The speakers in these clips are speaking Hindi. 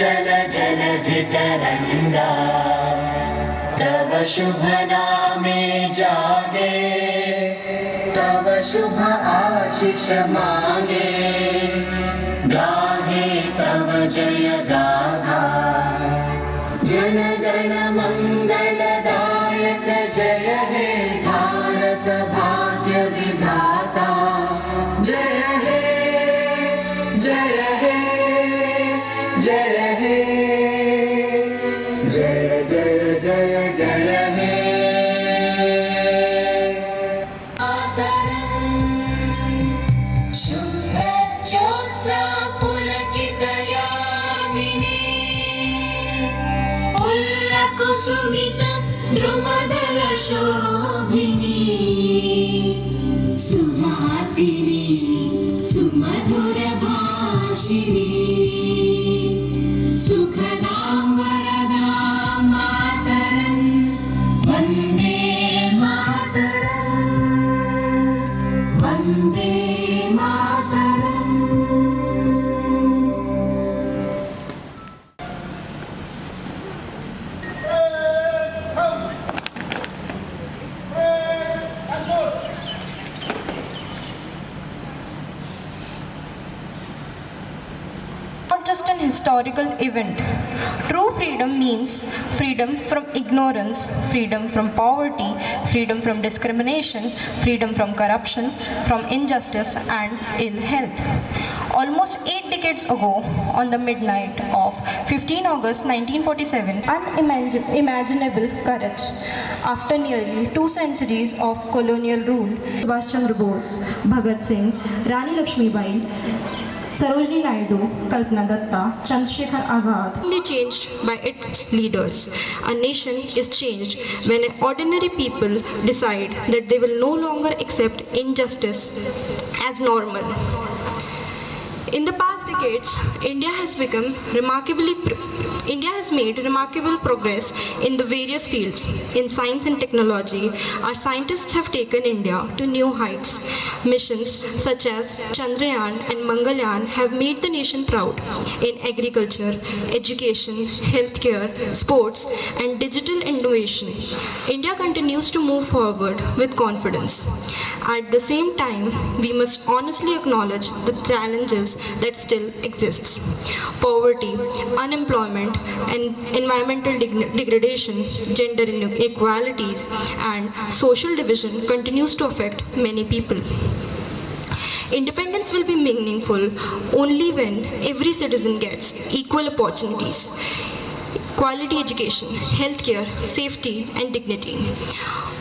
चञ्चल जलधितरङ्गा तव शुभ नामे जागे तव शुभ आशीष मांगे गाहे तव जय गाथा जनगण मंगलदायक जय हे भारत भाग्य विधाता जय हे जय हे जय हे जय जय जय जय हे शुभ्रज्योत्स्ना पुलकितयामिनी कुसुमित द्रुमदल शोभिनी सुहासिनी सुमधुर भाषिणी सुखदां वरदां मातरं वन्दे मातरं Vande Mataram Not just an historical event. True freedom means freedom from ignorance, freedom from poverty, freedom from discrimination, freedom from corruption, from injustice and ill health. Almost 8 decades ago, on the midnight of 15 August 1947, unimaginable courage. After nearly 2 centuries of colonial rule, Subhash Chandra Bose, Bhagat Singh, Rani Lakshmibai, Sarojini Naidu, Kalpana Datta, Chandrasekhar Azad. Only changed by its leaders. A nation is changed when ordinary people decide that they will no longer accept injustice as normal. In the past decades, India has made remarkable progress in the various fields. In science and technology, our scientists have taken India to new heights. Missions such as Chandrayaan and Mangalyaan have made the nation proud. In agriculture, education, healthcare, sports, and digital innovation, India continues to move forward with confidence. At the same time, we must honestly acknowledge the challenges that still exists. Poverty, unemployment, and environmental degradation, gender inequalities, and social division continues to affect many people. Independence will be meaningful only when every citizen gets equal opportunities, quality education, healthcare, safety, and dignity.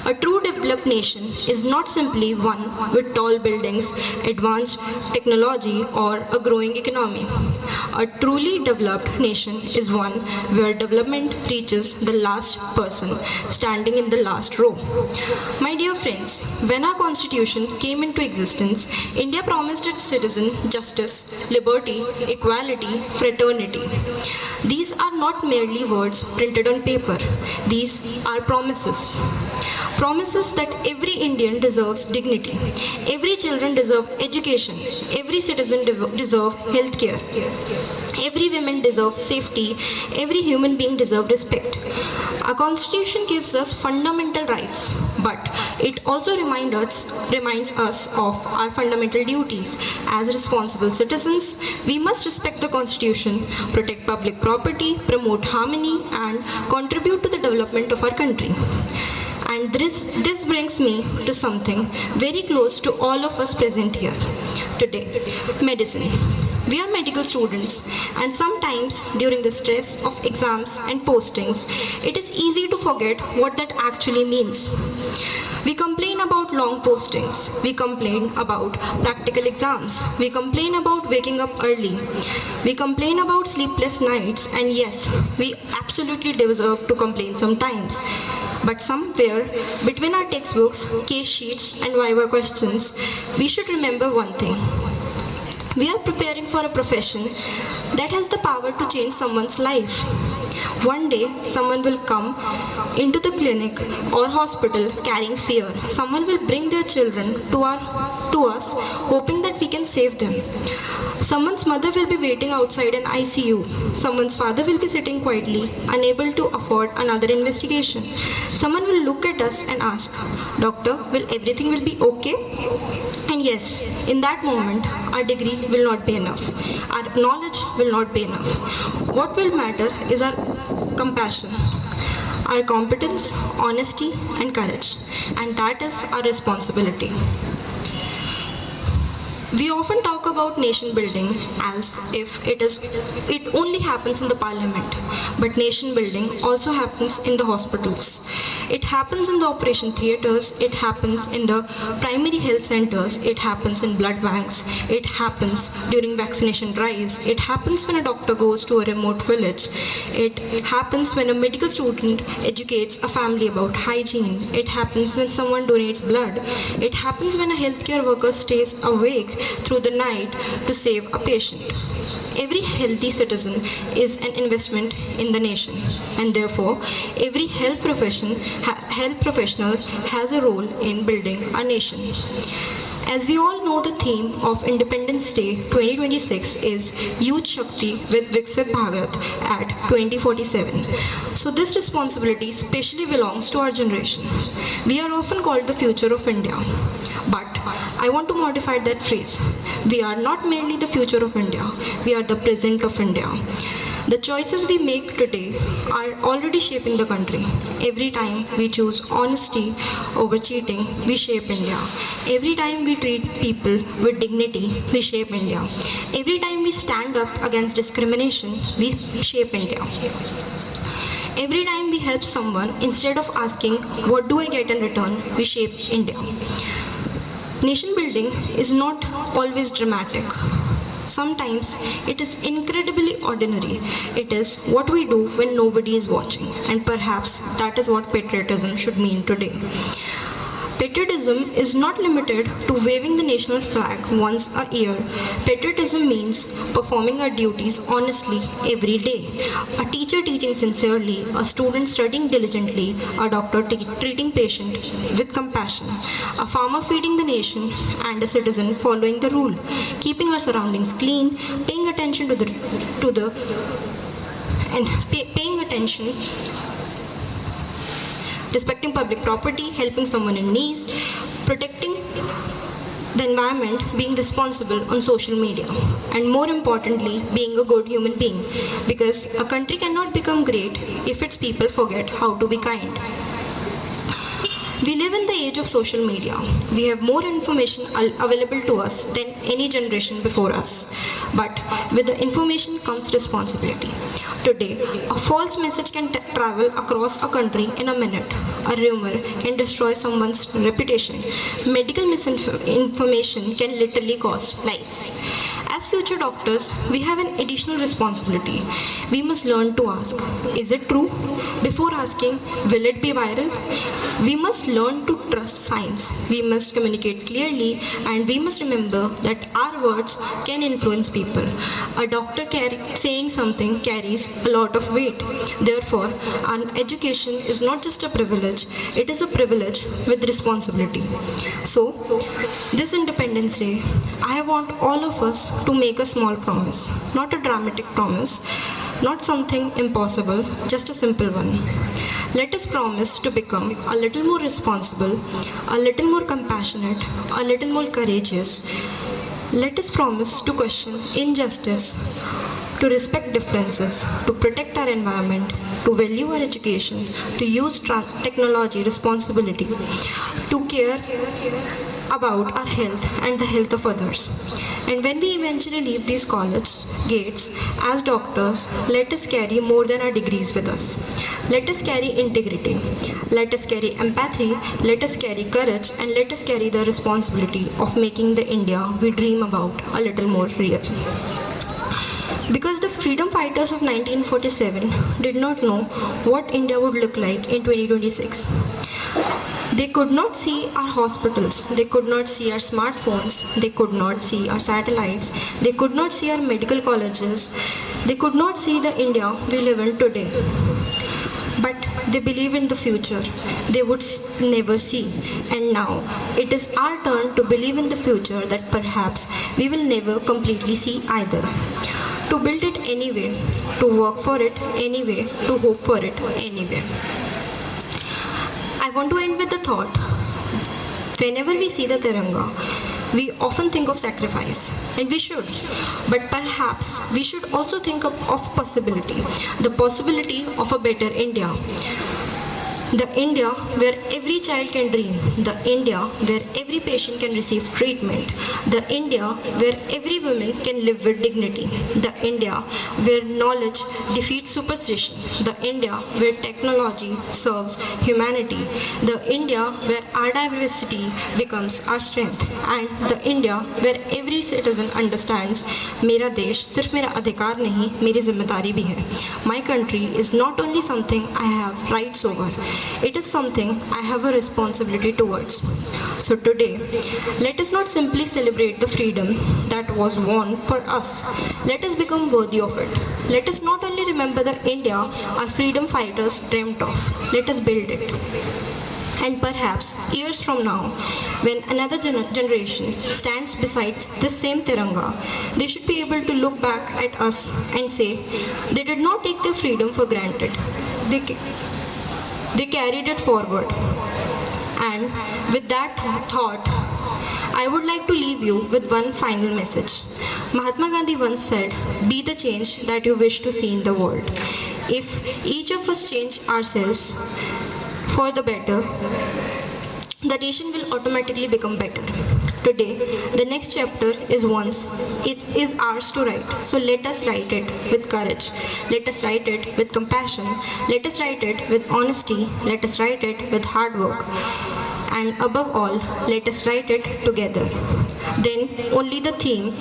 A true developed nation is not simply one with tall buildings, advanced technology, or a growing economy. A truly developed nation is one where development reaches the last person standing in the last row. My dear friends, when our constitution came into existence, India promised its citizens justice, liberty, equality, fraternity. These are not merely words printed on paper. These are promises. Promises that every Indian deserves dignity, every children deserve education, every citizen deserves health care, every woman deserves safety, every human being deserves respect. Our constitution gives us fundamental rights, but it also reminds us of our fundamental duties. As responsible citizens, we must respect the constitution, protect public property, promote harmony, and contribute to the development of our country. And this brings me to something very close to all of us present here today: medicine. We are medical students, and sometimes during the stress of exams and postings, it is easy to forget what that actually means. We complain about long postings, we complain about practical exams, we complain about waking up early, we complain about sleepless nights, and yes, we absolutely deserve to complain sometimes. But somewhere between our textbooks, case sheets, and viva questions, we should remember one thing. We are preparing for a profession that has the power to change someone's life. One day, someone will come into the clinic or hospital carrying fear. Someone will bring their children to us, hoping that we can save them. Someone's mother will be waiting outside an ICU. Someone's father will be sitting quietly, unable to afford another investigation. Someone will look at us and ask, "Doctor, will everything will be okay?" And yes, in that moment, our degree will not be enough. Our knowledge will not be enough. What will matter is our compassion, our competence, honesty, and courage. And that is our responsibility. We often talk about nation building as if it only happens in the parliament, but nation building also happens in the hospitals. It happens in the operation theaters, it happens in the primary health centers, it happens in blood banks, it happens during vaccination drives, it happens when a doctor goes to a remote village, it happens when a medical student educates a family about hygiene, it happens when someone donates blood, it happens when a healthcare worker stays awake through the night to save a patient. Every healthy citizen is an investment in the nation, and therefore every health professional has a role in building a nation. As we all know, the theme of Independence Day 2026 is Youth Shakti with Viksit Bharat at 2047. So this responsibility especially belongs to our generation. We are often called the future of India. But I want to modify that phrase. We are not merely the future of India, we are the present of India. The choices we make today are already shaping the country. Every time we choose honesty over cheating, we shape India. Every time we treat people with dignity, we shape India. Every time we stand up against discrimination, we shape India. Every time we help someone, instead of asking, "What do I get in return?" we shape India. Nation building is not always dramatic. Sometimes it is incredibly ordinary. It is what we do when nobody is watching. And perhaps that is what patriotism should mean today. Patriotism is not limited to waving the national flag once a year. Patriotism means performing our duties honestly every day. A teacher teaching sincerely, a student studying diligently, a doctor treating patient with compassion, a farmer feeding the nation, and a citizen following the rule, keeping our surroundings clean, paying attention paying attention, respecting public property, helping someone in need, protecting the environment, being responsible on social media, and more importantly, being a good human being. Because a country cannot become great if its people forget how to be kind. We live in the age of social media. We have more information available to us than any generation before us. But with the information comes responsibility. Today, a false message can travel across a country in a minute. A rumor can destroy someone's reputation. Medical misinformation can literally cost lives. As future doctors, we have an additional responsibility. We must learn to ask, "Is it true?" Before asking, "Will it be viral?" We must learn to trust science. We must communicate clearly, and we must remember that our words can influence people. A doctor saying something carries a lot of weight. Therefore, an education is not just a privilege, it is a privilege with responsibility. So, this Independence Day, I want all of us to make a small promise, not a dramatic promise, not something impossible, just a simple one. Let us promise to become a little more responsible, a little more compassionate, a little more courageous. Let us promise to question injustice, to respect differences, to protect our environment, to value our education, to use technology responsibility, to care about our health and the health of others. And when we eventually leave these college gates as doctors, let us carry more than our degrees with us. Let us carry integrity, let us carry empathy, let us carry courage, and let us carry the responsibility of making the India we dream about a little more real. Because the freedom fighters of 1947 did not know what India would look like in 2026. They could not see our hospitals, they could not see our smartphones, they could not see our satellites, they could not see our medical colleges, they could not see the India we live in today. But they believe in the future they would never see. And now it is our turn to believe in the future that perhaps we will never completely see either. To build it anyway, to work for it anyway, to hope for it anyway. I want to end with the thought, whenever we see the Tiranga, we often think of sacrifice, and we should. But perhaps we should also think of possibility, the possibility of a better India. The India where every child can dream, the India where every patient can receive treatment, the India where every woman can live with dignity, the India where knowledge defeats superstition, the India where technology serves humanity, the India where our diversity becomes our strength, and the India where every citizen understands मेरा देश सिर्फ मेरा अधिकार नहीं, मेरी जिम्मेदारी भी है. My country is not only something I have rights over, it is something I have a responsibility towards. So today, let us not simply celebrate the freedom that was won for us. Let us become worthy of it. Let us not only remember the India our freedom fighters dreamt of, let us build it. And perhaps years from now, when another generation stands beside this same Tiranga, they should be able to look back at us and say, they did not take their freedom for granted. They carried it forward. And with that thought, I would like to leave you with one final message. Mahatma Gandhi once said, be the change that you wish to see in the world. If each of us change ourselves for the better, the nation will automatically become better. Today, the next chapter is ours to write. So let us write it with courage. Let us write it with compassion. Let us write it with honesty. Let us write it with hard work. And above all, let us write it together. Then only the theme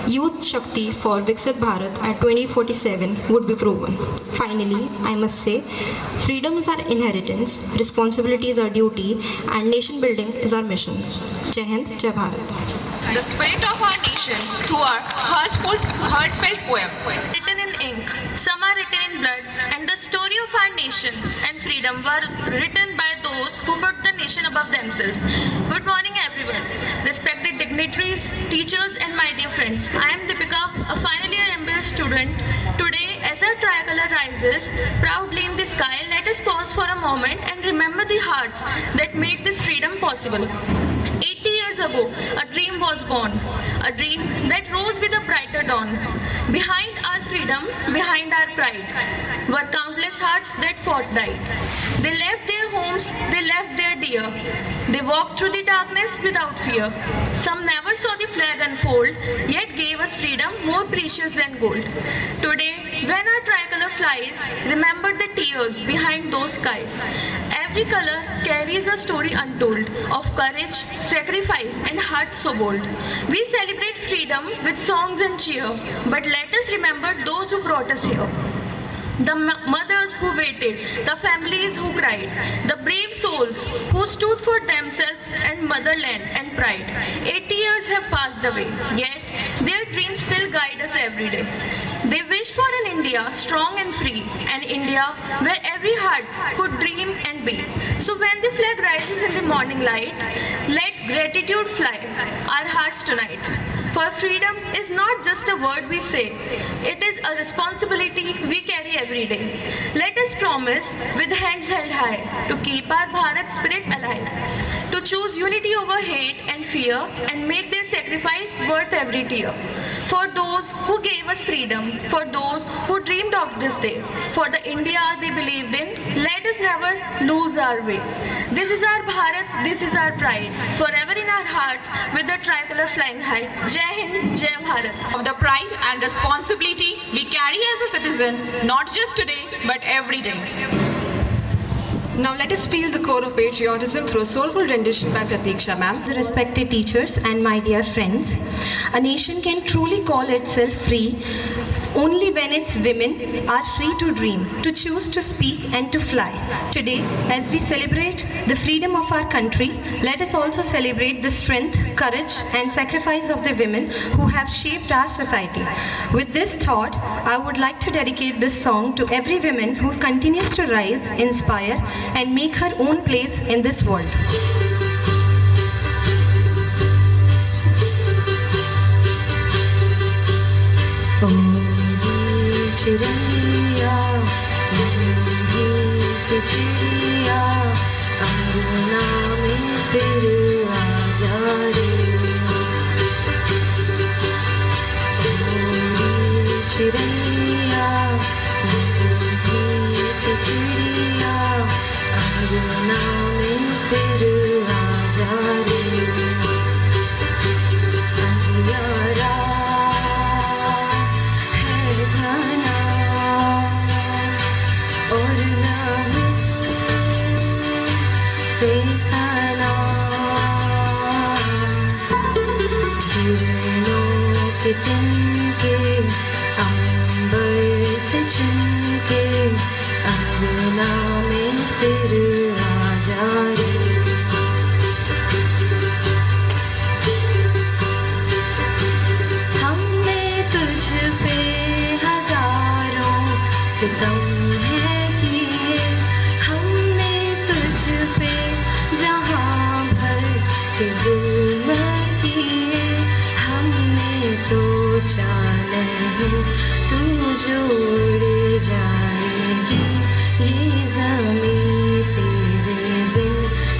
Youth Shakti for Viksit Bharat at 2047 would be proven. Finally, I must say, freedom is our inheritance, responsibility is our duty, and nation building is our mission. Jai Hind, Jai Bharat. The spirit of our nation through our heartfelt poem, written in ink, some are written in blood, and the story of our nation and freedom were written by those who put the nation above themselves. Good morning, everyone. Respected dignitaries, teachers, and my dear friends. I am Deepika, a final year MBA student. Today, as our tricolor rises proudly in the sky, let us pause for a moment and remember the hearts that made this freedom possible. 80 years ago, a dream was born, a dream that rose with a brighter dawn. Behind our freedom, behind our pride, were countless hearts that fought died. They left their homes, they left their dear. They walked through the darkness without fear. Some never saw the flag unfold, yet gave us freedom more precious than gold. Today, when our tricolor flies, remember the tears behind those skies. Every color carries a story untold of courage, sacrifice, and hearts so bold. We celebrate freedom with songs and cheer, but let us remember those who brought us here. The mothers who waited, the families who cried, the brave souls who stood for themselves and motherland and pride. 80 years have passed away, yet their dreams still guide us every day. They wish for an India strong and free, an India where every heart could dream and be. So when the flag rises in the morning light, let gratitude fly our hearts tonight. For freedom is not just a word we say, it is a responsibility we carry every day. Let us promise with hands held high to keep our Bharat spirit alive, to choose unity over hate and fear and make their sacrifice worth every tear. For those who gave us freedom, for those who dreamed of this day, for the India they believed in, let us never lose our way. This is our Bharat, this is our pride, forever in our hearts with the tricolor flying high. Jai Hind, Jai Bharat. Of the pride and responsibility we carry as a citizen, not just today, but every day. Now let us feel the core of patriotism through a soulful rendition by Pratiksha ma'am. Respected teachers and my dear friends, a nation can truly call itself free Only when its women are free to dream, to choose to speak and to fly. Today, as we celebrate the freedom of our country, let us also celebrate the strength, courage and sacrifice of the women who have shaped our society. With this thought, I would like to dedicate this song to every woman who continues to rise, inspire and make her own place in this world. चिड़िया नन्ही सी चिड़िया अंगना में फिर आ जा रे चिड़िया नन्ही सी चिड़िया अंगना में फिर आ जा रे अंधियारा तिनके अंबर से चुनके अंगना में फिर आ जा रे हमने तुझ पे हजारों सितम है किए हमने तुझ पे जहां भर के जुल्म किए हमने सोचा नहीं तू जोड़ जाएगी ये ज़मीं तेरे बिन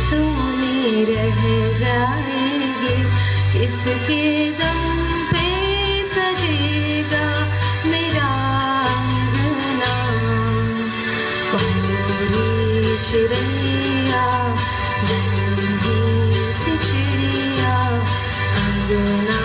सोनी रह जाएगी किसके दम पे सजेगा मेरा अंगना मोरी चिड़िया नन्ही सी चिड़िया अंगना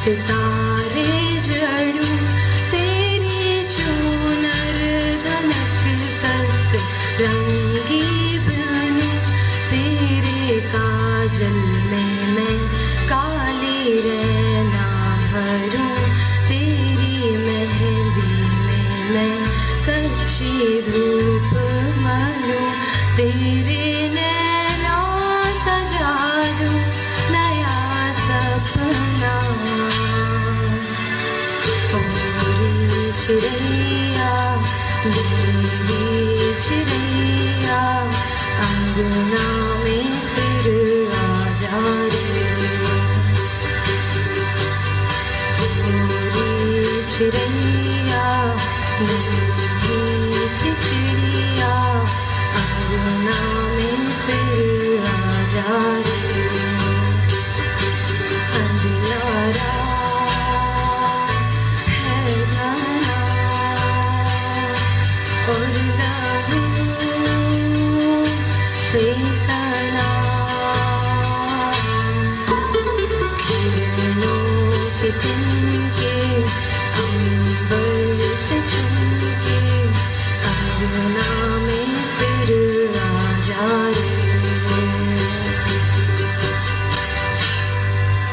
सितारे जड़ूं तेरी चूनर दनक सत रंगी बनूं तेरे काजल में मैं काली रहना भरूं तेरी मेहंदी में मैं कच्ची धूप मनूं तेरे नैनों सजा दूं नया सपना चिड़िया नीली चिड़िया अंगना में फिर आ जा रे मोरी चिड़िया नीली सी चिड़िया अंगना में फिर आ जा रे अंधियारा और लहू से सना किरणों के तिनके अंबर से चुनके अंगना में फिर आ जा रे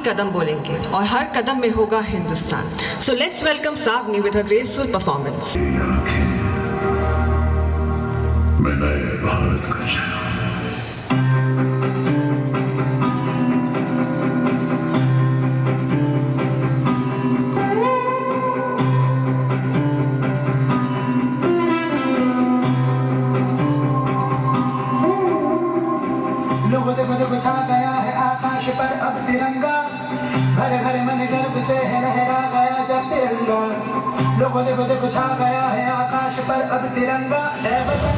कदम बोलेंगे और हर कदम में होगा Hindustan. So let's welcome Savni with her graceful performance. मैं नए भारत का चेहरा लोगों देखो छा गया है आकाश पर अब तिरंगा भरे भरे मन गर्व से है लहरा गया जब तिरंगा लोगों देखो छा गया है आकाश पर अब तिरंगा है वतन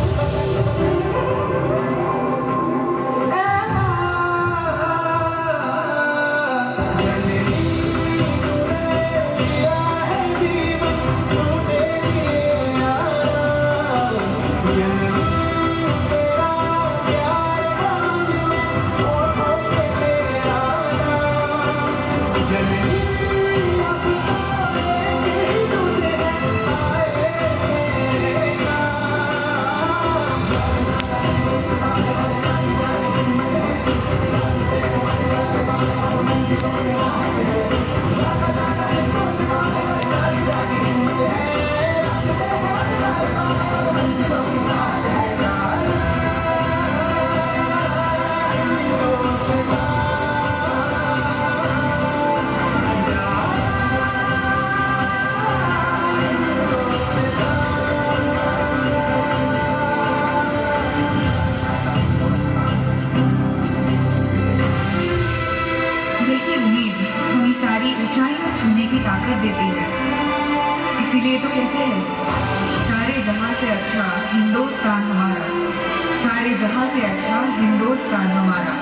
कहते हैं सारे जहां से अच्छा हिंदुस्तान हमारा, सारे जहां से अच्छा हिंदुस्तान हमारा।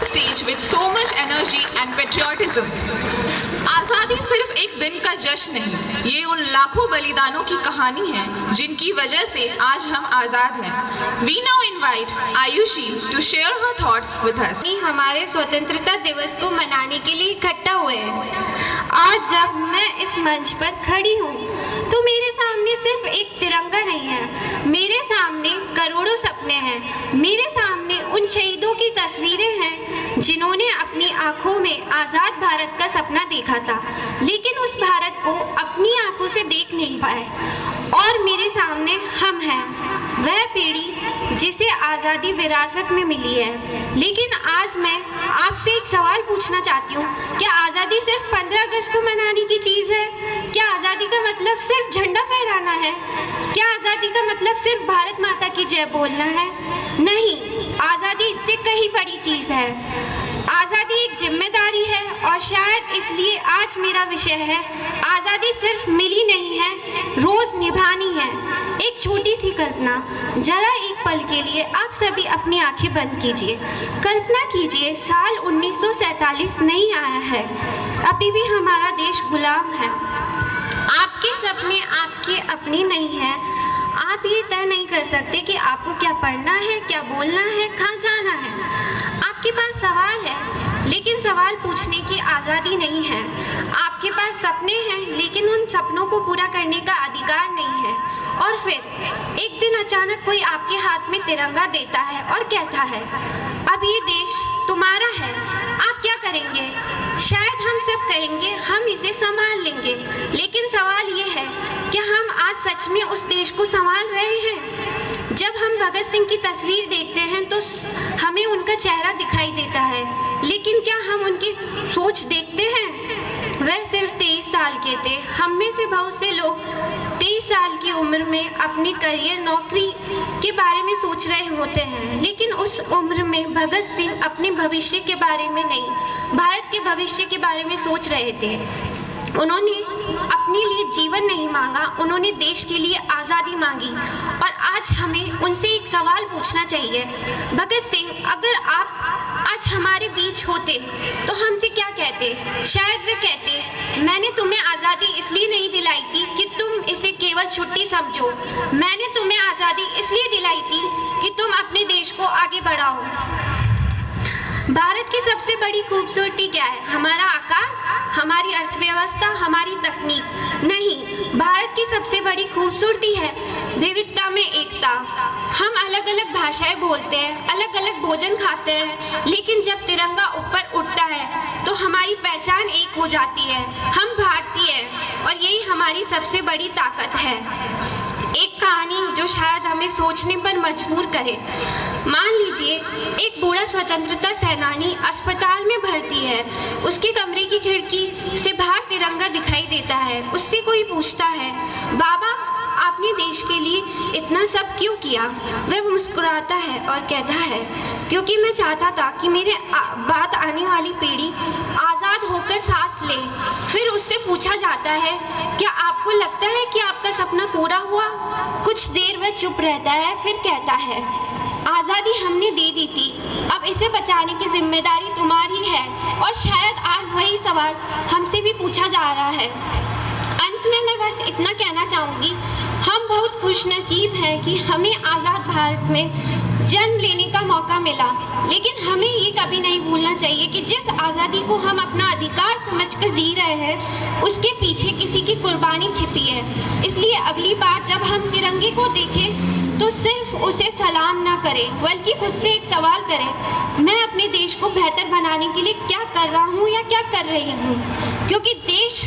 Stage with so much energy and patriotism. आज़ादी सिर्फ एक दिन का जश्न नहीं, ये उन लाखों बलिदानों की कहानी है जिनकी वजह से आज हम आज़ाद हैं। We now invite Ayushi to share her thoughts with us. हमारे स्वतंत्रता दिवस को मनाने के लिए इकट्ठा हुए हैं। आज जब मैं इस मंच पर खड़ी हूँ तो मेरे सामने सिर्फ एक तिरंगा नहीं है, मेरे सामने करोड़ों सपने हैं। मेरे सामने उन शहीदों की तस्वीरें हैं जिन्होंने अपनी आंखों में आज़ाद भारत का सपना देखा था, लेकिन उस भारत को अपनी आंखों से देख नहीं पाए। और मेरे सामने हम हैं, वह पीढ़ी जिसे आज़ादी विरासत में मिली है। लेकिन आज मैं आपसे एक सवाल पूछना चाहती हूँ, क्या आज़ादी सिर्फ 15 अगस्त को मनाने की चीज़ है? क्या आज़ादी का मतलब सिर्फ झंडा फहराना है? क्या आज़ादी का मतलब सिर्फ भारत माता की जय बोलना है? नहीं, आज़ादी इससे कहीं बड़ी चीज़ है। आज़ादी एक जिम्मेदारी है और शायद इसलिए आज मेरा विषय है, आज़ादी सिर्फ मिली नहीं है, रोज़ निभानी है। एक छोटी सी कल्पना, जरा एक पल के लिए आप सभी अपनी आंखें बंद कीजिए। कल्पना कीजिए साल 1947 नहीं आया है, अभी भी हमारा देश गुलाम है। आपके सपने आपके अपने नहीं हैं। आप ये तय नहीं कर सकते कि आपको क्या पढ़ना है, क्या बोलना है, कहाँ जाना है। आपके पास सवाल है, लेकिन सवाल पूछने की आज़ादी नहीं है। आपके पास सपने हैं, लेकिन उन सपनों को पूरा करने का अधिकार नहीं है। और फिर एक दिन अचानक कोई आपके हाथ में तिरंगा देता है और कहता है, अब ये देश तुम्हारा है, आप क्या करेंगे? शायद हम सब कहेंगे हम इसे संभाल लेंगे, लेकिन सवाल ये है कि हम आज सच में उस देश को संभाल रहे हैं? जब हम भगत सिंह की तस्वीर देखते हैं तो हमें उनका चेहरा दिखाई देता है, लेकिन क्या हम उनकी सोच देखते हैं? वह सिर्फ 23 साल के थे। हम में से बहुत से लोग 23 साल की उम्र में अपनी करियर, नौकरी के बारे में सोच रहे होते हैं, लेकिन उस उम्र में भगत सिंह अपने भविष्य के बारे में नहीं, भारत के भविष्य के बारे में सोच रहे थे। उन्होंने अपने लिए जीवन नहीं मांगा, उन्होंने देश के लिए आज़ादी मांगी। और आज हमें उनसे एक सवाल पूछना चाहिए, भगत सिंह, अगर आप आज हमारे बीच होते तो हमसे क्या कहते? शायद वे कहते, मैंने तुम्हें आज़ादी इसलिए नहीं दिलाई थी कि तुम इसे केवल छुट्टी समझो, मैंने तुम्हें आज़ादी इसलिए दिलाई थी कि तुम अपने देश को आगे बढ़ाओ। भारत की सबसे बड़ी खूबसूरती क्या है? हमारा आकार, हमारी अर्थव्यवस्था, हमारी तकनीक? नहीं, भारत की सबसे बड़ी खूबसूरती है विविधता में एकता। हम अलग अलग भाषाएं बोलते हैं, अलग अलग भोजन खाते हैं, लेकिन जब तिरंगा ऊपर उठता है तो हमारी पहचान एक हो जाती है। हम भारतीय हैं और यही हमारी सबसे बड़ी ताकत है। एक कहानी जो शायद हमें सोचने पर मजबूर करे। मान लीजिए एक बूढ़ा स्वतंत्रता सेनानी अस्पताल में भर्ती है, उसके कमरे की खिड़की से बाहर तिरंगा दिखाई देता है। उससे कोई पूछता है, बाबा आपने देश के लिए इतना सब क्यों किया? वह मुस्कुराता है और कहता है, क्योंकि मैं चाहता था कि मेरे बाद आने वाली पीढ़ी आज़ाद होकर सांस ले। फिर उससे पूछा जाता है, क्या आपको लगता है कि आपका सपना पूरा हुआ? कुछ देर वह चुप रहता है, फिर कहता है, आज़ादी हमने दे दी थी, अब इसे बचाने की जिम्मेदारी तुम्हारी है। और शायद आज वही सवाल हमसे भी पूछा जा रहा है। अंत में मैं बस इतना कहना चाहूँगी, हम बहुत खुशनसीब हैं कि हमें आज़ाद भारत में जन्म लेने का मौका मिला, लेकिन हमें ये कभी नहीं भूलना चाहिए कि जिस आज़ादी को हम अपना अधिकार समझकर जी रहे हैं, उसके पीछे किसी की कुर्बानी छिपी है। इसलिए अगली बार जब हम तिरंगे को देखें तो सिर्फ उसे सलाम ना करें, बल्कि खुद से एक सवाल करें, मैं अपने देश को बेहतर बनाने के लिए क्या कर रहा हूँ या क्या कर रही हूँ? क्योंकि देश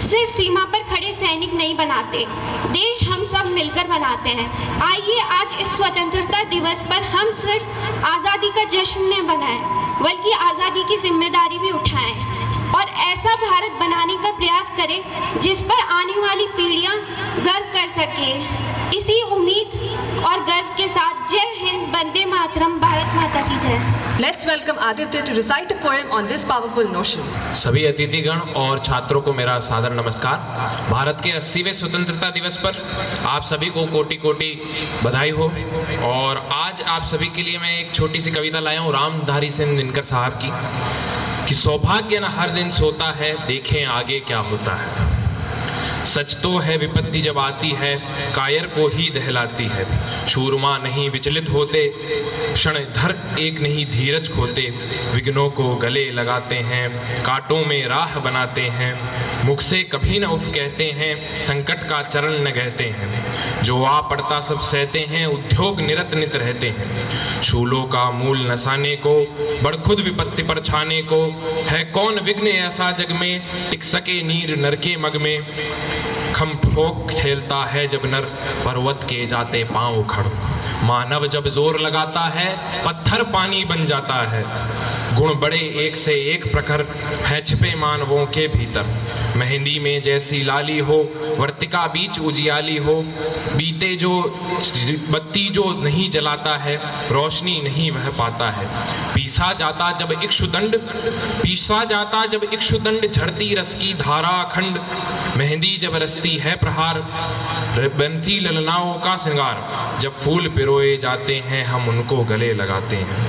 सिर्फ सीमा पर खड़े सैनिक नहीं बनाते, देश हम सब मिलकर बनाते हैं। आइए आज इस स्वतंत्रता दिवस पर हम सिर्फ आज़ादी का जश्न न बनाएं, बल्कि आज़ादी की जिम्मेदारी भी उठाएं और ऐसा भारत बनाने का प्रयास करें जिस पर आने वाली पीढ़ियां गर्व कर सके। इसी उम्मीद और गर्व के साथ जय हिंद। वंदे मातरम, भारत माता की जय। Let's welcome Aditya to recite a poem on this powerful notion. सभी अतिथिगण और छात्रों को मेरा सादर नमस्कार। भारत के 80वें स्वतंत्रता दिवस पर आप सभी को कोटि कोटि बधाई हो। और आज आप सभी के लिए मैं एक छोटी सी कविता लाया हूँ रामधारी सिंह दिनकर साहब की, कि सौभाग्य न हर दिन सोता है, देखें आगे क्या होता है। सच तो है विपत्ति जब आती है, कायर को ही दहलाती है। शूरमा नहीं विचलित होते, क्षण धर एक नहीं धीरज खोते। विघ्नों को गले लगाते हैं, कांटों में राह बनाते हैं। मुख से कभी न उफ कहते हैं, संकट का चरण न कहते हैं। जो आ पड़ता सब सहते हैं, उद्योग निरत नित रहते हैं। शूलों का मूल नसाने को, बड़ खुद विपत्ति पर छाने को। है कौन विघ्न ऐसा जग में, टिक सके नीर नर के मग में। खम ठोक खेलता है जब नर, पर्वत के जाते पांव उखड़। मानव जब जोर लगाता है, पत्थर पानी बन जाता है। गुण बड़े एक से एक प्रखर है छिपे मानवों के भीतर। मेहंदी में जैसी लाली हो, वर्तिका बीच उजियाली हो। बीते जो बत्ती जो नहीं जलाता है, रोशनी नहीं वह पाता है। पीसा जाता जब इक्षुदंड झड़ती रस की धारा अखंड। मेहंदी जब रसती है प्रहार, बनती ललनाओं का श्रृंगार। जब फूल पिरोए जाते हैं, हम उनको गले लगाते हैं।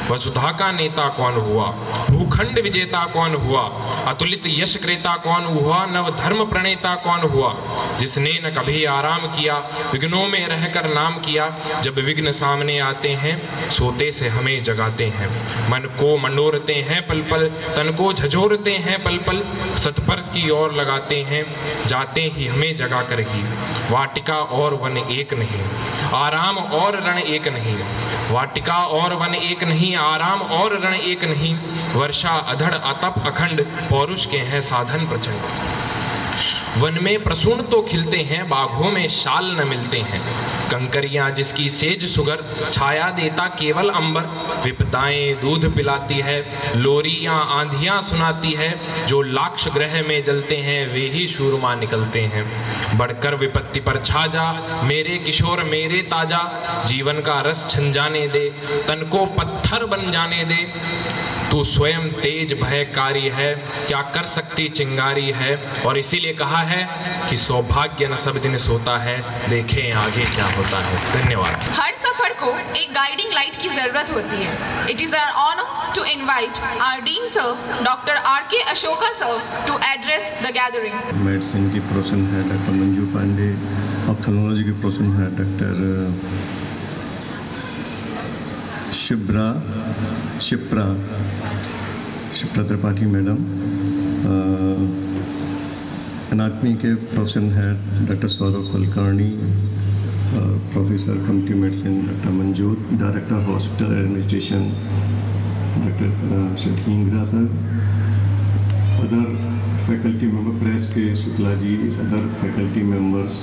वसुधा का नेता कौन हुआ, भूखंड विजेता कौन हुआ। अतुलित यश क्रेता कौन हुआ, नव धर्म प्रणेता कौन हुआ। जिसने न कभी आराम किया, विघ्नों में रहकर नाम किया। जब विघ्न सामने आते हैं, सोते से हमें जगाते हैं। मन को मंडोरते हैं पल पल, तन को झझोरते हैं पल पल। सतपर की ओर लगाते हैं, जाते ही हमें जगा कर ही। वाटिका और वन एक नहीं, आराम और रण एक नहीं। वाटिका और वन एक नहीं, आराम और रण एक नहीं। वर्षा अधड़ अतप अखंड, पौरुष के हैं साधन प्रचंड। वन में प्रसून तो खिलते हैं, बाघों में शाल न मिलते हैं। कंकरियां जिसकी सेज सुगर, छाया देता केवल अंबर। विपदाएं दूध पिलाती है, लोरियां आंधियां सुनाती है। जो लाक्ष ग्रह में जलते हैं, वे ही शूरमा निकलते हैं। बढ़कर विपत्ति पर छा जा, मेरे किशोर मेरे ताजा। जीवन का रस छन जाने दे, तन को पत्थर बन जाने दे। तू स्वयं तेज भयकारी है, क्या कर सकती चिंगारी है। और इसीलिए कहा है कि सौभाग्य न सब दिन सोता है, देखें आगे क्या होता है। धन्यवाद। हर सफर को एक गाइडिंग लाइट की जरूरत होती है। It is our honour to invite our dean sir doctor R.K. Ashoka sir to address the gathering. Medicine की प्रोफेसर है डॉक्टर मंजू पांडे, ऑप्थेल्मोलॉजी की प्रोफेसर है doctor Shipra Tripathi madam. Anatomy के प्रोफेसर हैं doctor Saurabh Kulkarni, professor community medicine doctor Manjoor, director hospital administration doctor Shatindra sir, other faculty member press के Shukla ji, other faculty members,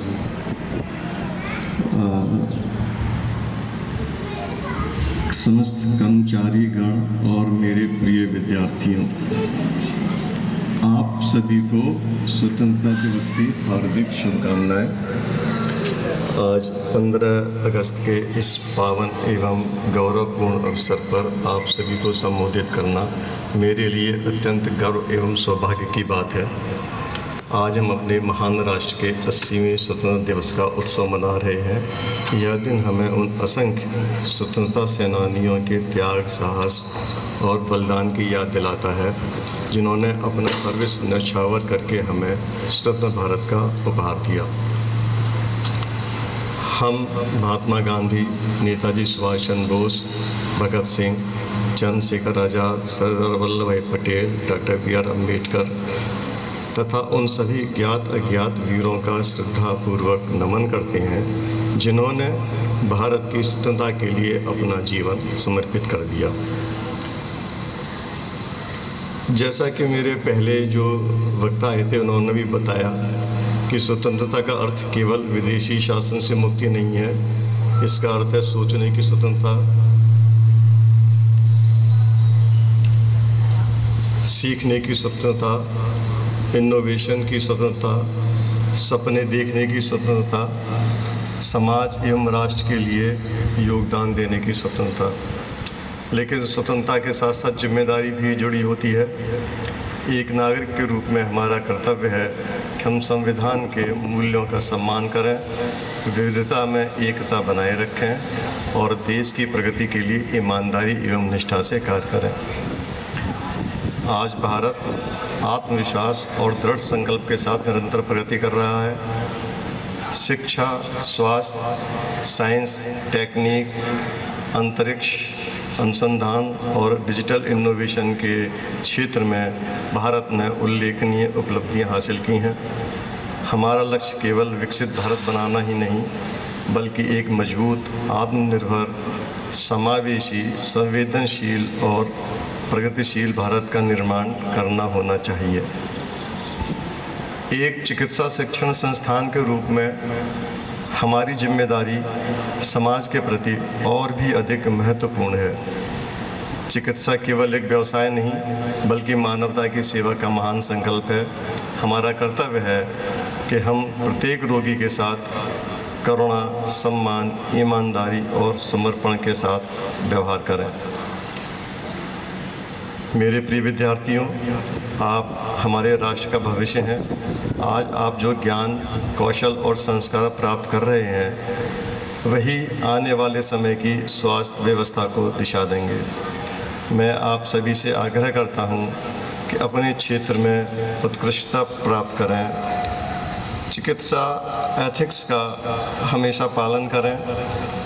समस्त कर्मचारी गण और मेरे प्रिय विद्यार्थियों, आप सभी को स्वतंत्रता दिवस की हार्दिक शुभकामनाएं। आज 15 अगस्त के इस पावन एवं गौरवपूर्ण अवसर पर आप सभी को संबोधित करना मेरे लिए अत्यंत गर्व एवं सौभाग्य की बात है। आज हम अपने महान राष्ट्र के 80वें स्वतंत्रता दिवस का उत्सव मना रहे हैं। यह दिन हमें उन असंख्य स्वतंत्रता सेनानियों के त्याग, साहस और बलिदान की याद दिलाता है, जिन्होंने अपना सर्वस्व न्यौछावर करके हमें स्वतंत्र भारत का उपहार दिया। हम महात्मा गांधी, नेताजी सुभाष चंद्र बोस, भगत सिंह, चंद्रशेखर आज़ाद, सरदार वल्लभ भाई पटेल, डॉक्टर B.R. अम्बेडकर तथा उन सभी ज्ञात अज्ञात वीरों का श्रद्धापूर्वक नमन करते हैं, जिन्होंने भारत की स्वतंत्रता के लिए अपना जीवन समर्पित कर दिया। जैसा कि मेरे पहले जो वक्ता आए थे उन्होंने भी बताया कि स्वतंत्रता का अर्थ केवल विदेशी शासन से मुक्ति नहीं है, इसका अर्थ है सोचने की स्वतंत्रता, सीखने की स्वतंत्रता, इनोवेशन की स्वतंत्रता, सपने देखने की स्वतंत्रता, समाज एवं राष्ट्र के लिए योगदान देने की स्वतंत्रता। लेकिन स्वतंत्रता के साथ साथ जिम्मेदारी भी जुड़ी होती है। एक नागरिक के रूप में हमारा कर्तव्य है कि हम संविधान के मूल्यों का सम्मान करें, विविधता में एकता बनाए रखें और देश की प्रगति के लिए ईमानदारी एवं निष्ठा से कार्य करें। आज भारत आत्मविश्वास और दृढ़ संकल्प के साथ निरंतर प्रगति कर रहा है। शिक्षा, स्वास्थ्य, साइंस, टेक्निक, अंतरिक्ष, अनुसंधान और डिजिटल इनोवेशन के क्षेत्र में भारत ने उल्लेखनीय उपलब्धियां हासिल की हैं। हमारा लक्ष्य केवल विकसित भारत बनाना ही नहीं, बल्कि एक मजबूत, आत्मनिर्भर, समावेशी, संवेदनशील और प्रगतिशील भारत का निर्माण करना होना चाहिए। एक चिकित्सा शिक्षण संस्थान के रूप में हमारी जिम्मेदारी समाज के प्रति और भी अधिक महत्वपूर्ण है। चिकित्सा केवल एक व्यवसाय नहीं, बल्कि मानवता की सेवा का महान संकल्प है। हमारा कर्तव्य है कि हम प्रत्येक रोगी के साथ करुणा, सम्मान, ईमानदारी और समर्पण के साथ व्यवहार करें। मेरे प्रिय विद्यार्थियों, आप हमारे राष्ट्र का भविष्य हैं। आज आप जो ज्ञान, कौशल और संस्कार प्राप्त कर रहे हैं, वही आने वाले समय की स्वास्थ्य व्यवस्था को दिशा देंगे। मैं आप सभी से आग्रह करता हूं कि अपने क्षेत्र में उत्कृष्टता प्राप्त करें। चिकित्सा एथिक्स का हमेशा पालन करें,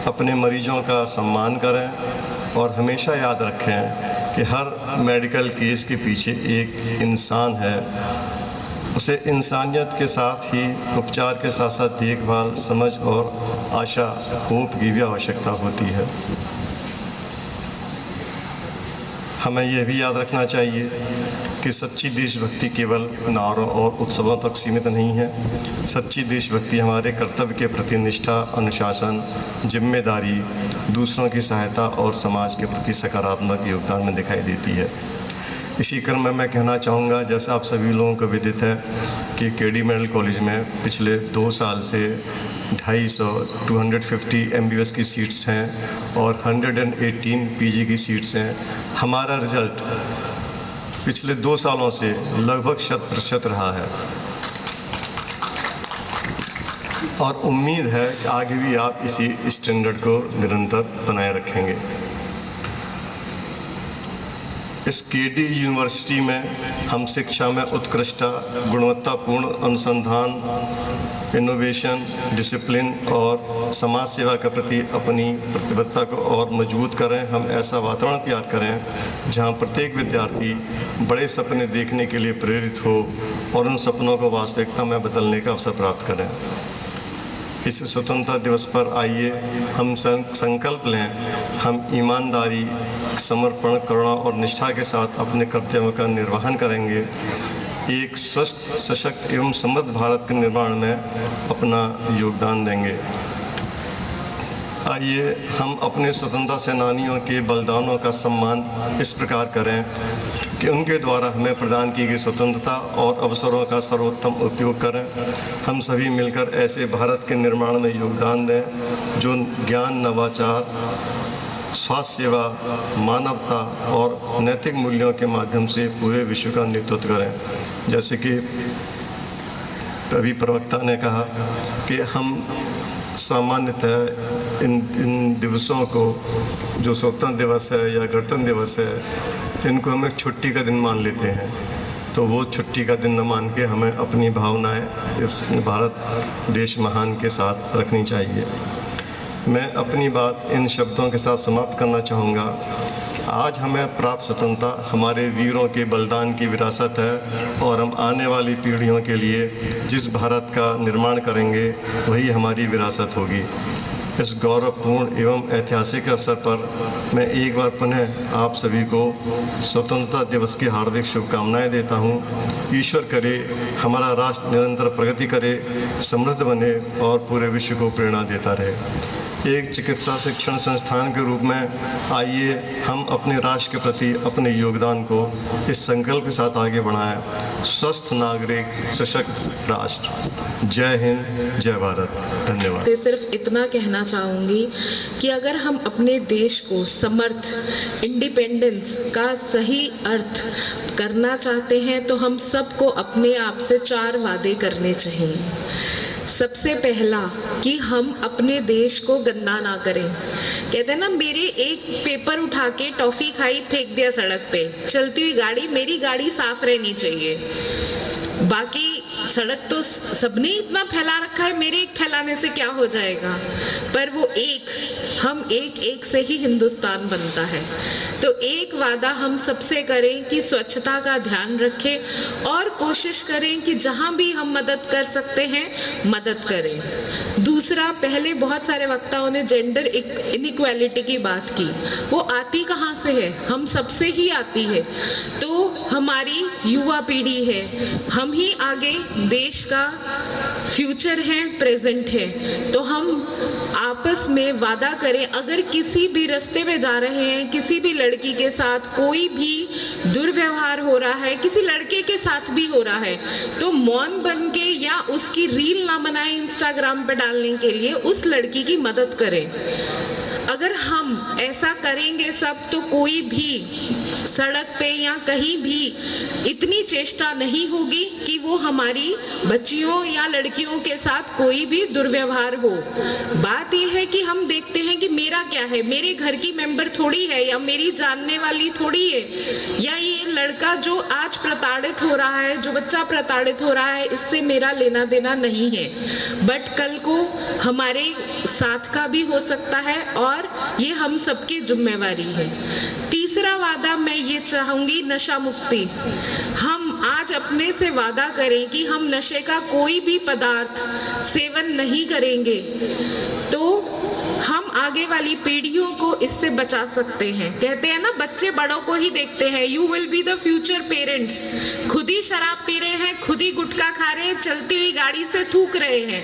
अपने मरीजों का सम्मान करें और हमेशा याद रखें कि हर मेडिकल केस के पीछे एक इंसान है। उसे इंसानियत के साथ ही उपचार के साथ साथ देखभाल, समझ और आशा, होप की भी आवश्यकता होती है। हमें यह भी याद रखना चाहिए कि सच्ची देशभक्ति केवल नारों और उत्सवों तक सीमित नहीं है। सच्ची देशभक्ति हमारे कर्तव्य के प्रति निष्ठा, अनुशासन, जिम्मेदारी, दूसरों की सहायता और समाज के प्रति सकारात्मक योगदान में दिखाई देती है। इसी क्रम में मैं कहना चाहूँगा, जैसा आप सभी लोगों को विदित है कि केडी मेडिकल कॉलेज में पिछले 2 साल से 250 MBBS की सीट्स हैं और 118 PG की सीट्स हैं। हमारा रिजल्ट पिछले 2 सालों से लगभग 100% रहा है और उम्मीद है कि आगे भी आप इसी स्टैंडर्ड को निरंतर बनाए रखेंगे। इस केडी यूनिवर्सिटी में हम शिक्षा में उत्कृष्टता, गुणवत्तापूर्ण अनुसंधान, इनोवेशन, डिसिप्लिन और समाज सेवा के प्रति अपनी प्रतिबद्धता को और मजबूत करें। हम ऐसा वातावरण तैयार करें जहां प्रत्येक विद्यार्थी बड़े सपने देखने के लिए प्रेरित हो और उन सपनों को वास्तविकता में बदलने का अवसर प्राप्त करें। इस स्वतंत्रता दिवस पर आइए हम संकल्प लें, हम ईमानदारी, समर्पण, करुणा और निष्ठा के साथ अपने कर्तव्यों का निर्वहन करेंगे। एक स्वस्थ, सशक्त एवं समृद्ध भारत के निर्माण में अपना योगदान देंगे। आइए हम अपने स्वतंत्रता सेनानियों के बलिदानों का सम्मान इस प्रकार करें कि उनके द्वारा हमें प्रदान की गई स्वतंत्रता और अवसरों का सर्वोत्तम उपयोग करें। हम सभी मिलकर ऐसे भारत के निर्माण में योगदान दें जो ज्ञान, नवाचार, स्वास्थ्य सेवा, मानवता और नैतिक मूल्यों के माध्यम से पूरे विश्व का नेतृत्व करें। जैसे कि कवि प्रवक्ता ने कहा कि हम सामान्यतः इन दिवसों को, जो स्वतंत्रता दिवस है या गणतंत्र दिवस है, इनको हम एक छुट्टी का दिन मान लेते हैं। तो वो छुट्टी का दिन न मान के हमें अपनी भावनाएं भारत देश महान के साथ रखनी चाहिए। मैं अपनी बात इन शब्दों के साथ समाप्त करना चाहूँगा। आज हमें प्राप्त स्वतंत्रता हमारे वीरों के बलिदान की विरासत है और हम आने वाली पीढ़ियों के लिए जिस भारत का निर्माण करेंगे वही हमारी विरासत होगी। इस गौरवपूर्ण एवं ऐतिहासिक अवसर पर मैं एक बार पुनः आप सभी को स्वतंत्रता दिवस की हार्दिक शुभकामनाएं देता हूं। ईश्वर करे हमारा राष्ट्र निरंतर प्रगति करे, समृद्ध बने और पूरे विश्व को प्रेरणा देता रहे। एक चिकित्सा शिक्षण संस्थान के रूप में आइए हम अपने राष्ट्र के प्रति अपने योगदान को इस संकल्प के साथ आगे बढ़ाएं। स्वस्थ नागरिक, सशक्त राष्ट्र। जय हिंद, जय भारत। धन्यवाद। सिर्फ इतना कहना चाहूँगी कि अगर हम अपने देश को समर्थ, इंडिपेंडेंस का सही अर्थ करना चाहते हैं तो हम सबको अपने आप से 4 वादे करने चाहिए। सबसे पहला कि हम अपने देश को गंदा ना करें। कहते हैं ना, मेरे एक पेपर उठा के टॉफ़ी खाई फेंक दिया सड़क पे, चलती हुई गाड़ी, मेरी गाड़ी साफ रहनी चाहिए। बाकी सड़क तो सबने इतना फैला रखा है, मेरे एक फैलाने से क्या हो जाएगा। पर वो हम एक से ही हिंदुस्तान बनता है। तो एक वादा हम सबसे करें कि स्वच्छता का ध्यान रखें और कोशिश करें कि जहाँ भी हम मदद कर सकते हैं मदद करें। दूसरा, पहले बहुत सारे वक्ताओं ने जेंडर इनइक्वालिटी की बात की, वो आती कहाँ से है? हम सबसे ही आती है। तो हमारी युवा पीढ़ी है, हम ही आगे देश का फ्यूचर है, प्रेजेंट है। तो हम आपस में वादा करें, अगर किसी भी रास्ते में जा रहे हैं, किसी भी लड़की के साथ कोई भी दुर्व्यवहार हो रहा है, किसी लड़के के साथ भी हो रहा है, तो मौन बन के या उसकी रील ना बनाए इंस्टाग्राम पे डालने के लिए, उस लड़की की मदद करें। अगर हम ऐसा करेंगे सब, तो कोई भी सड़क पे या कहीं भी इतनी चेष्टा नहीं होगी कि वो हमारी बच्चियों या लड़कियों के साथ कोई भी दुर्व्यवहार हो। बात यह है कि हम देखते हैं कि मेरा क्या है, मेरे घर की मेंबर थोड़ी है या मेरी जानने वाली थोड़ी है, या ये लड़का जो आज प्रताड़ित हो रहा है, जो बच्चा प्रताड़ित हो रहा है, इससे मेरा लेना देना नहीं है। बट कल को हमारे साथ का भी हो सकता है और ये हम सबकी जिम्मेवारी है। तीसरा वादा मैं ये चाहूंगी, नशा मुक्ति। हम आज अपने से वादा करें कि हम नशे का कोई भी पदार्थ सेवन नहीं करेंगे, तो हम आगे वाली पीढ़ियों को इससे बचा सकते हैं। कहते हैं ना, बच्चे बड़ों को ही देखते हैं, you will be the future parents. खुद ही शराब पी रहे हैं, खुद ही गुटखा खा रहे हैं, चलती हुई गाड़ी से थूक रहे हैं,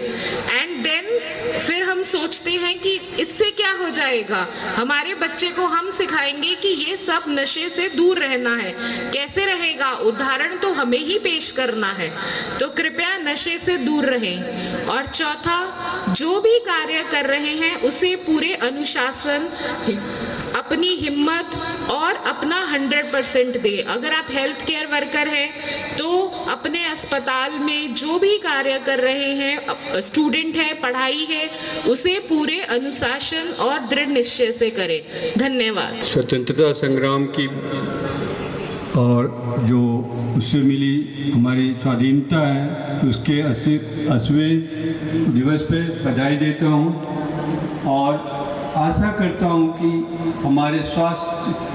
एंड देन फिर हम सोचते हैं कि इससे क्या हो जाएगा। हमारे बच्चे को हम सिखाएंगे कि ये सब नशे से दूर रहना है। कैसे रहेगा? उदाहरण तो हमें ही पेश करना है। तो कृपया नशे से दूर रहें। और चौथा, जो भी कार्य कर रहे हैं उसे पूरे अनुशासन, अपनी हिम्मत और अपना 100% दे। अगर आप हेल्थ केयर वर्कर हैं तो अपने अस्पताल में जो भी कार्य कर रहे हैं, स्टूडेंट है, पढ़ाई है, उसे पूरे अनुशासन और दृढ़ निश्चय से करें। धन्यवाद। स्वतंत्रता संग्राम की और जो उससे मिली हमारी स्वाधीनता है, उसके 80वें दिवस पे बधाई देता हूँ और आशा करता हूँ कि हमारे स्वास्थ्य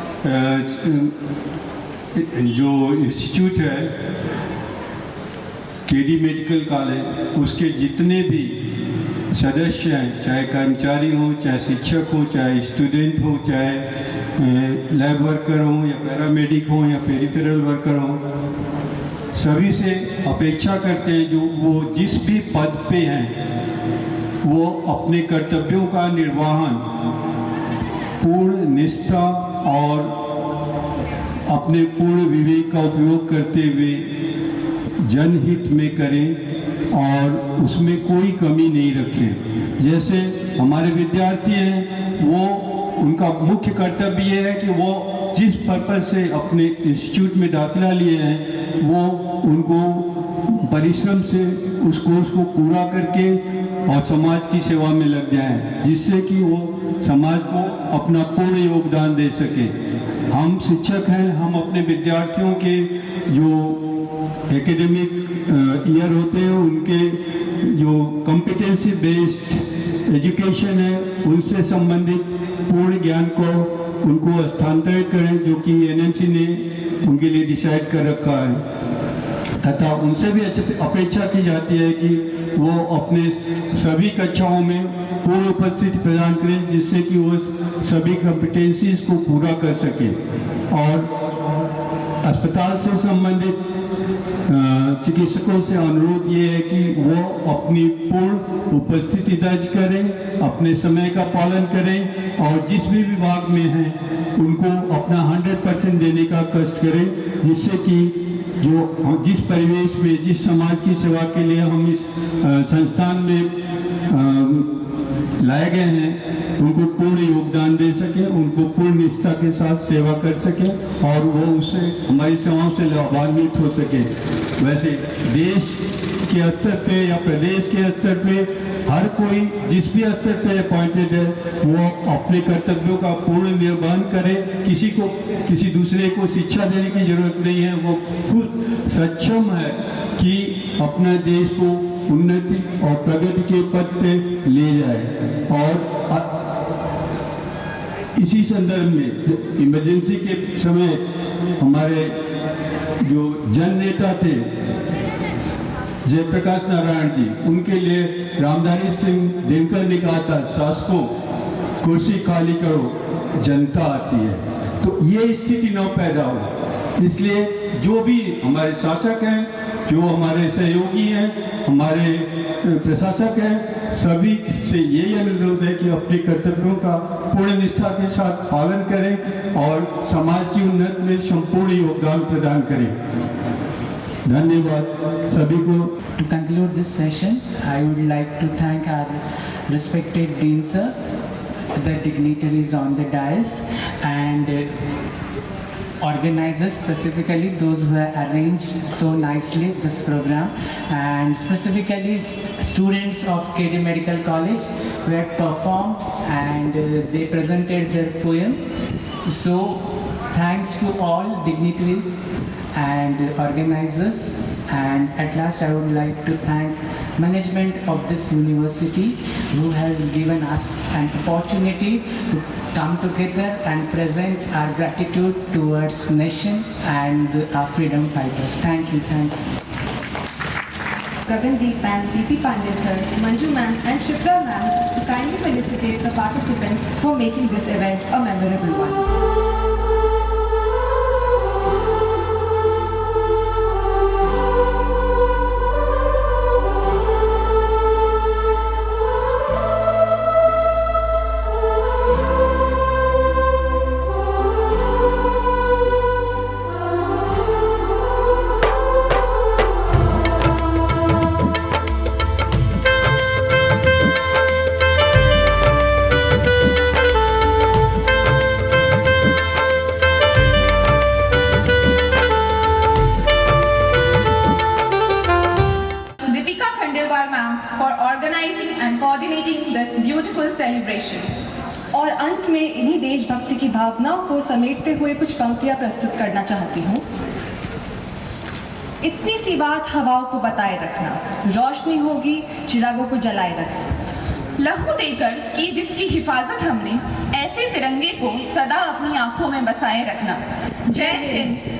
जो इंस्टीट्यूट है, केडी मेडिकल कॉलेज, उसके जितने भी सदस्य हैं, चाहे कर्मचारी हों, चाहे शिक्षक हों, चाहे स्टूडेंट हों, चाहे लैब वर्कर हों या पैरामेडिक हों या पेरिफेरल वर्कर हों, सभी से अपेक्षा करते हैं जो वो जिस भी पद पे हैं वो अपने कर्तव्यों का निर्वहन पूर्ण निष्ठा और अपने पूर्ण विवेक का उपयोग करते हुए जनहित में करें और उसमें कोई कमी नहीं रखें। जैसे हमारे विद्यार्थी हैं, वो उनका मुख्य कर्तव्य ये है कि वो जिस पर्पज से अपने इंस्टीट्यूट में दाखिला लिए हैं, वो उनको परिश्रम से उस कोर्स को पूरा करके और समाज की सेवा में लग जाएं, जिससे कि वो समाज को अपना पूर्ण योगदान दे सके। हम शिक्षक हैं, हम अपने विद्यार्थियों के जो एकेडमिक ईयर होते हैं, उनके जो कॉम्पिटेंसी बेस्ड एजुकेशन है, उनसे संबंधित पूर्ण ज्ञान को उनको हस्तांतरित करें, जो कि एनएमसी ने उनके लिए डिसाइड कर रखा है। तथा उनसे भी अपेक्षा की जाती है कि वो अपने सभी कक्षाओं में पूर्ण उपस्थिति प्रदान करें, जिससे कि वो सभी कॉम्पिटेंसीज को पूरा कर सके। और अस्पताल से संबंधित चिकित्सकों से अनुरोध ये है कि वो अपनी पूर्ण उपस्थिति दर्ज करें, अपने समय का पालन करें और जिस भी विभाग में हैं उनको अपना 100% देने का कष्ट करें, जिससे कि जिस परिवेश में, जिस समाज की सेवा के लिए हम इस संस्थान में लाए गए हैं उनको पूर्ण योगदान दे सकें, उनको पूर्ण निष्ठा के साथ सेवा कर सकें और वो उससे हमारी सेवाओं से लाभान्वित हो सके। वैसे देश के स्तर पे या प्रदेश के स्तर पे हर कोई जिस भी स्तर पे अपॉइंटेड है वो अपने कर्तव्यों का पूर्ण निर्वहन करे। किसी दूसरे को शिक्षा देने की जरूरत नहीं है, वो खुद सक्षम है कि अपना देश को उन्नति और प्रगति के पथ पे ले जाए। और इसी संदर्भ में इमरजेंसी के समय हमारे जो जन नेता थे जयप्रकाश नारायण जी, उनके लिए रामधारी सिंह दिनकर ने कहा था, शासकों कुर्सी खाली करो जनता आती है। तो ये स्थिति न पैदा हो, इसलिए जो भी हमारे शासक हैं, जो हमारे सहयोगी हैं, हमारे प्रशासक हैं, सभी से यही अनुरोध है कि अपने कर्तव्यों का पूर्ण निष्ठा के साथ पालन करें और समाज की उन्नति में संपूर्ण योगदान प्रदान करें। धन्यवाद सभी को। To conclude this session, I would like to thank our respected Dean Sir, the dignitaries on the dais, and organizers, specifically those who have arranged so nicely this program, and specifically students of KD Medical College who had performed and they presented their poem. So thanks to all dignitaries and organizers, and at last I would like to thank management of this university who has given us an opportunity to come together and present our gratitude towards nation and our freedom fighters. Thank you. Thanks. Gagandeep ma'am, BP Pandey sir, Manju ma'am and Shifra ma'am to kindly felicitate the participants for making this event a memorable one. और अंत में इन्हीं देशभक्ति की भावनाओं को समेटते हुए कुछ पंक्तियां प्रस्तुत करना चाहती हूँ। इतनी सी बात हवाओं को बताए रखना, रोशनी होगी चिरागों को जलाए रखना। लहू देकर की जिसकी हिफाजत हमने, ऐसे तिरंगे को सदा अपनी आंखों में बसाए रखना। जय हिंद।